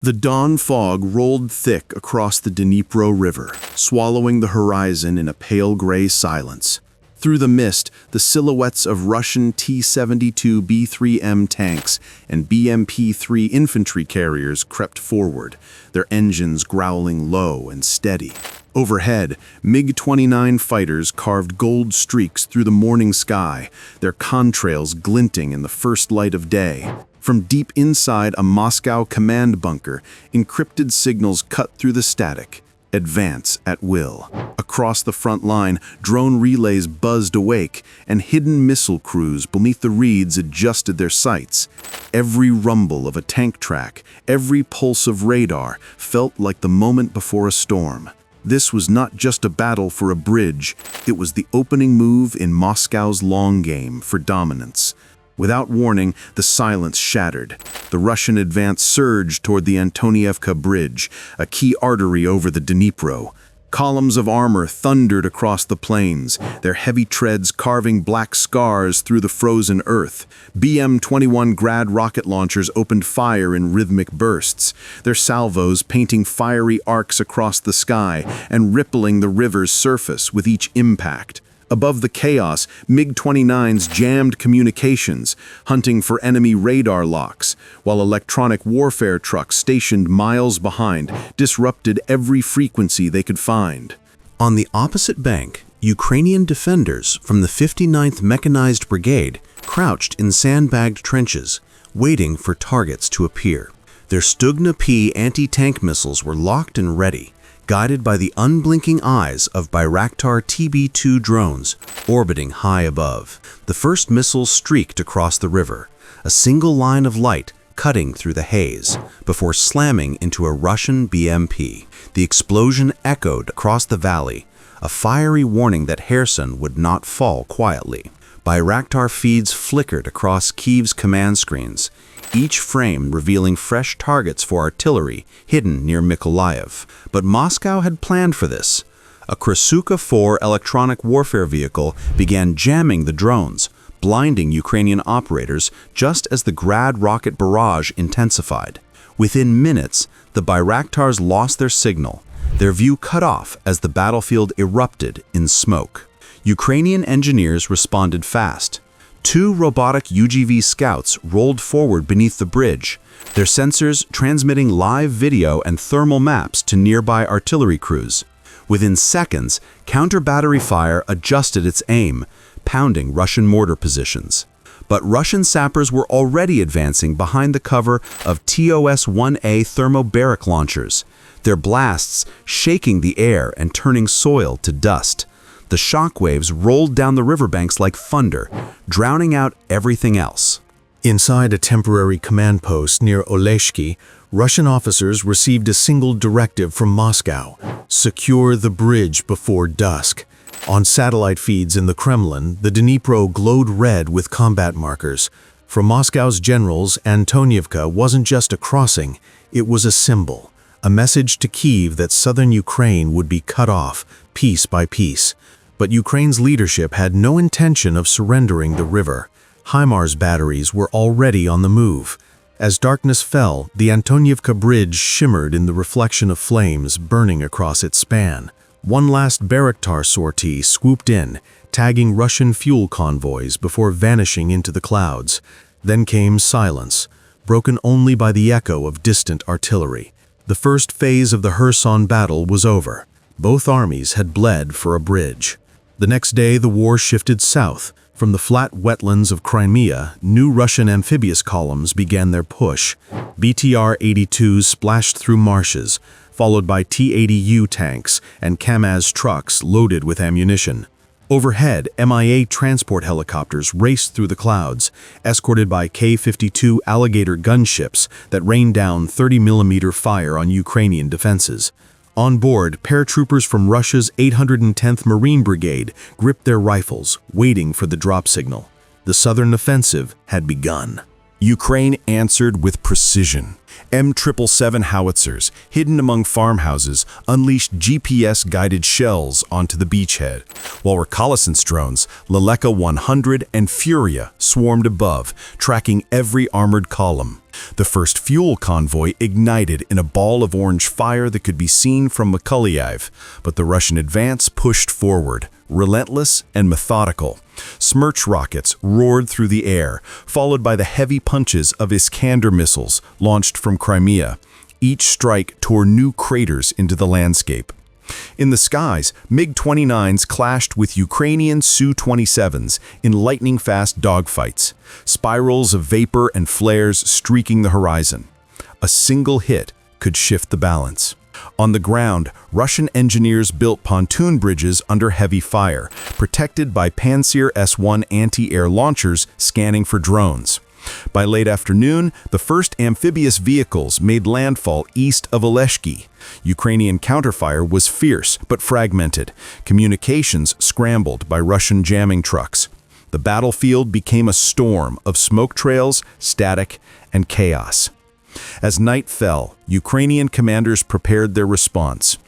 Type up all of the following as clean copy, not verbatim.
The dawn fog rolled thick across the Dnipro River, swallowing the horizon in a pale gray silence. Through the mist, the silhouettes of Russian T-72B3M tanks and BMP-3 infantry carriers crept forward, their engines growling low and steady. Overhead, MiG-29 fighters carved gold streaks through the morning sky, their contrails glinting in the first light of day. From deep inside a Moscow command bunker, encrypted signals cut through the static. Advance at will. Across the front line, drone relays buzzed awake, and hidden missile crews beneath the reeds adjusted their sights. Every rumble of a tank track, every pulse of radar, felt like the moment before a storm. This was not just a battle for a bridge, it was the opening move in Moscow's long game for dominance. Without warning, the silence shattered. The Russian advance surged toward the Antonievka Bridge, a key artery over the Dnipro. Columns of armor thundered across the plains, their heavy treads carving black scars through the frozen earth. BM-21 Grad rocket launchers opened fire in rhythmic bursts, their salvos painting fiery arcs across the sky and rippling the river's surface with each impact. Above the chaos, MiG-29s jammed communications, hunting for enemy radar locks, while electronic warfare trucks stationed miles behind disrupted every frequency they could find. On the opposite bank, Ukrainian defenders from the 59th Mechanized Brigade crouched in sandbagged trenches, waiting for targets to appear. Their Stugna P anti-tank missiles were locked and ready, guided by the unblinking eyes of Bayraktar TB2 drones orbiting high above. The first missiles streaked across the river, a single line of light cutting through the haze, before slamming into a Russian BMP. The explosion echoed across the valley, a fiery warning that Kherson would not fall quietly. Bayraktar feeds flickered across Kyiv's command screens, each frame revealing fresh targets for artillery hidden near Mykolaiv. But Moscow had planned for this. A Krasuka 4 electronic warfare vehicle began jamming the drones, blinding Ukrainian operators just as the Grad rocket barrage intensified. Within minutes, the Bayraktars lost their signal, their view cut off as the battlefield erupted in smoke. Ukrainian engineers responded fast. 2 robotic UGV scouts rolled forward beneath the bridge, their sensors transmitting live video and thermal maps to nearby artillery crews. Within seconds, counter-battery fire adjusted its aim, pounding Russian mortar positions. But Russian sappers were already advancing behind the cover of TOS-1A thermobaric launchers, their blasts shaking the air and turning soil to dust. The shockwaves rolled down the riverbanks like thunder, drowning out everything else. Inside a temporary command post near Oleshki, Russian officers received a single directive from Moscow: secure the bridge before dusk. On satellite feeds in the Kremlin, the Dnipro glowed red with combat markers. For Moscow's generals, Antonievka wasn't just a crossing, it was a symbol, a message to Kyiv that southern Ukraine would be cut off, piece by piece. But Ukraine's leadership had no intention of surrendering the river. HIMARS batteries were already on the move. As darkness fell, the Antonievka Bridge shimmered in the reflection of flames burning across its span. One last Bayraktar sortie swooped in, tagging Russian fuel convoys before vanishing into the clouds. Then came silence, broken only by the echo of distant artillery. The first phase of the Kherson battle was over. Both armies had bled for a bridge. The next day, the war shifted south. From the flat wetlands of Crimea, new Russian amphibious columns began their push. BTR-82s splashed through marshes, followed by T-80U tanks and Kamaz trucks loaded with ammunition. Overhead, MiA transport helicopters raced through the clouds, escorted by K-52 Alligator gunships that rained down 30mm fire on Ukrainian defenses. On board, paratroopers from Russia's 810th Marine Brigade gripped their rifles, waiting for the drop signal. The southern offensive had begun. Ukraine answered with precision. M777 howitzers, hidden among farmhouses, unleashed GPS-guided shells onto the beachhead, while reconnaissance drones, Leleka 100 and Furia, swarmed above, tracking every armored column. The first fuel convoy ignited in a ball of orange fire that could be seen from Mykolaiv, but the Russian advance pushed forward, relentless and methodical. Smerch rockets roared through the air, followed by the heavy punches of Iskander missiles launched from Crimea. Each strike tore new craters into the landscape. In the skies, MiG-29s clashed with Ukrainian Su-27s in lightning-fast dogfights, spirals of vapor and flares streaking the horizon. A single hit could shift the balance. On the ground, Russian engineers built pontoon bridges under heavy fire, protected by Pantsir S-1 anti-air launchers scanning for drones. By late afternoon, the first amphibious vehicles made landfall east of Oleshki. Ukrainian counterfire was fierce but fragmented. Communications scrambled by Russian jamming trucks. The battlefield became a storm of smoke trails, static, and chaos. As night fell, Ukrainian commanders prepared their response.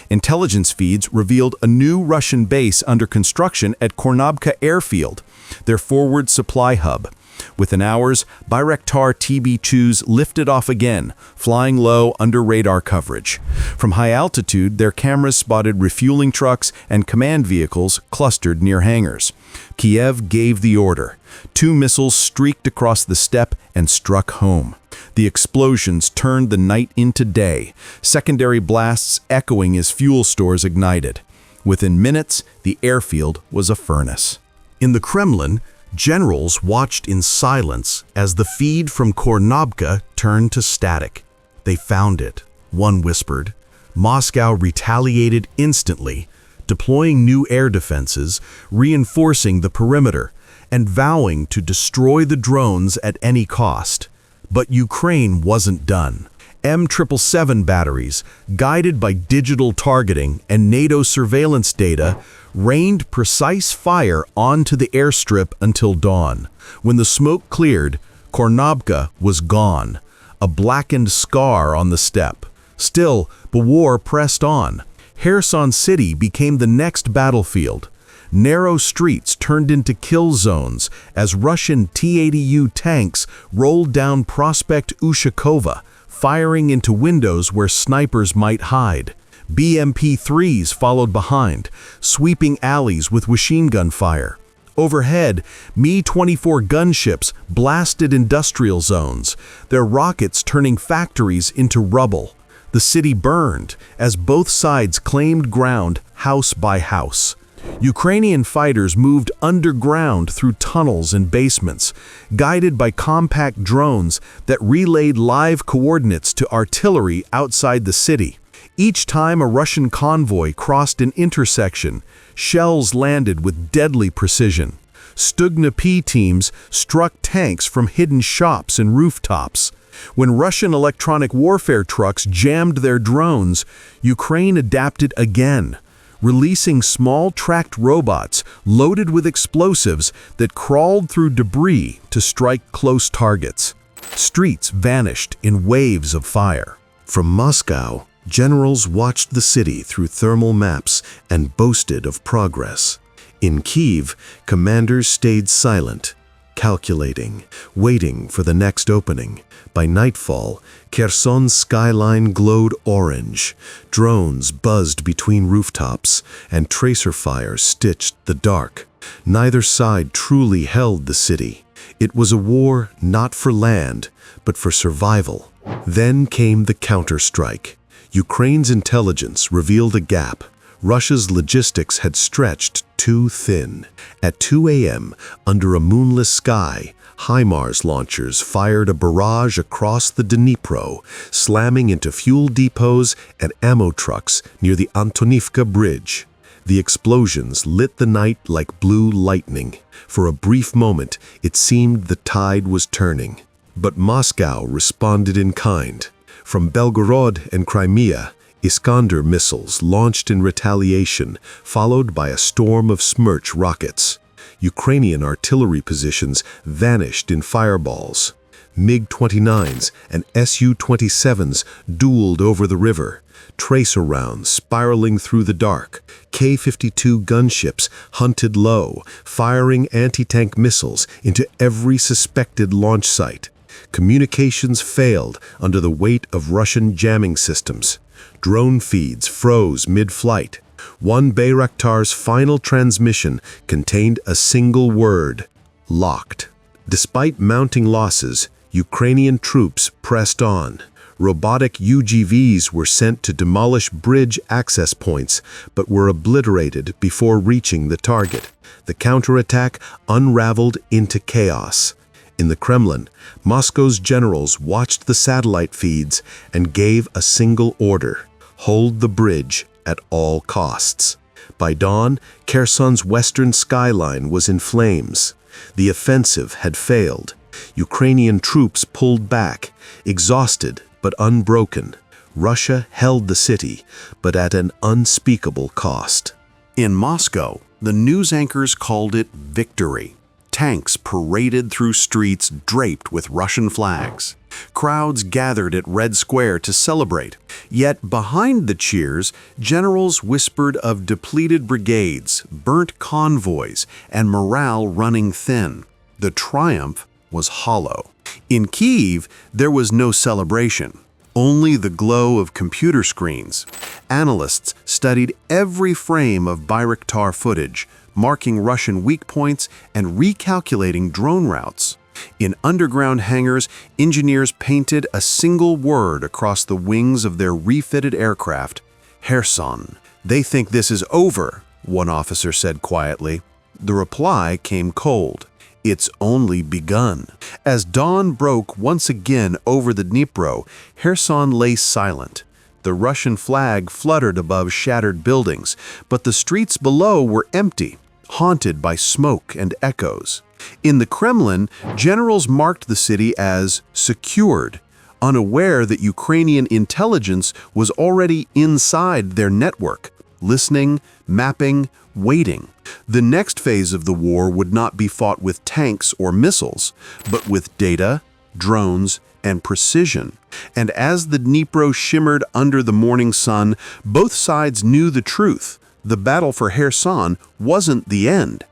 Intelligence feeds revealed a new Russian base under construction at Kornobka Airfield, their forward supply hub. Within hours, Bayraktar TB2s lifted off again, flying low under radar coverage. From high altitude, their cameras spotted refueling trucks and command vehicles clustered near hangars. Kiev gave the order. 2 missiles streaked across the steppe and struck home. The explosions turned the night into day, secondary blasts echoing as fuel stores ignited. Within minutes, the airfield was a furnace. In the Kremlin, generals watched in silence as the feed from Kornobka turned to static. They found it, one whispered. Moscow retaliated instantly, deploying new air defenses, reinforcing the perimeter, and vowing to destroy the drones at any cost. But Ukraine wasn't done. M777 batteries, guided by digital targeting and NATO surveillance data, rained precise fire onto the airstrip until dawn. When the smoke cleared, Kornobka was gone, a blackened scar on the steppe. Still, the war pressed on. Kherson City became the next battlefield. Narrow streets turned into kill zones as Russian T-80U tanks rolled down Prospect Ushakova, firing into windows where snipers might hide. BMP-3s followed behind, sweeping alleys with machine gun fire. Overhead, Mi-24 gunships blasted industrial zones, their rockets turning factories into rubble. The city burned as both sides claimed ground house by house. Ukrainian fighters moved underground through tunnels and basements, guided by compact drones that relayed live coordinates to artillery outside the city. Each time a Russian convoy crossed an intersection, shells landed with deadly precision. Stugna P teams struck tanks from hidden shops and rooftops. When Russian electronic warfare trucks jammed their drones, Ukraine adapted again, releasing small tracked robots loaded with explosives that crawled through debris to strike close targets. Streets vanished in waves of fire. From Moscow, generals watched the city through thermal maps and boasted of progress. In Kyiv, commanders stayed silent, calculating, waiting for the next opening. By nightfall, Kherson's skyline glowed orange. Drones buzzed between rooftops, and tracer fires stitched the dark. Neither side truly held the city. It was a war not for land, but for survival. Then came the counterstrike. Ukraine's intelligence revealed a gap. Russia's logistics had stretched too thin. At 2 a.m., under a moonless sky, HIMARS launchers fired a barrage across the Dnipro, slamming into fuel depots and ammo trucks near the Antonivka Bridge. The explosions lit the night like blue lightning. For a brief moment, it seemed the tide was turning. But Moscow responded in kind. From Belgorod and Crimea, Iskander missiles launched in retaliation, followed by a storm of Smerch rockets. Ukrainian artillery positions vanished in fireballs. MiG-29s and Su-27s dueled over the river, tracer rounds spiraling through the dark. K-52 gunships hunted low, firing anti-tank missiles into every suspected launch site. Communications failed under the weight of Russian jamming systems. Drone feeds froze mid-flight. One Bayraktar's final transmission contained a single word: locked. Despite mounting losses, Ukrainian troops pressed on. Robotic UGVs were sent to demolish bridge access points, but were obliterated before reaching the target. The counterattack unraveled into chaos. In the Kremlin, Moscow's generals watched the satellite feeds and gave a single order: hold the bridge at all costs. By dawn, Kherson's western skyline was in flames. The offensive had failed. Ukrainian troops pulled back, exhausted but unbroken. Russia held the city, but at an unspeakable cost. In Moscow, the news anchors called it victory. Tanks paraded through streets draped with Russian flags. Crowds gathered at Red Square to celebrate. Yet behind the cheers, generals whispered of depleted brigades, burnt convoys, and morale running thin. The triumph was hollow. In Kyiv, there was no celebration, only the glow of computer screens. Analysts studied every frame of Bayraktar footage, marking Russian weak points and recalculating drone routes. In underground hangars, engineers painted a single word across the wings of their refitted aircraft: Kherson. "They think this is over," one officer said quietly. The reply came cold: "It's only begun." As dawn broke once again over the Dnipro, Kherson lay silent. The Russian flag fluttered above shattered buildings, but the streets below were empty, haunted by smoke and echoes. In the Kremlin, generals marked the city as secured, unaware that Ukrainian intelligence was already inside their network, listening, mapping, waiting. The next phase of the war would not be fought with tanks or missiles, but with data, drones, and precision. And as the Dnipro shimmered under the morning sun, both sides knew the truth. The battle for Kherson wasn't the end.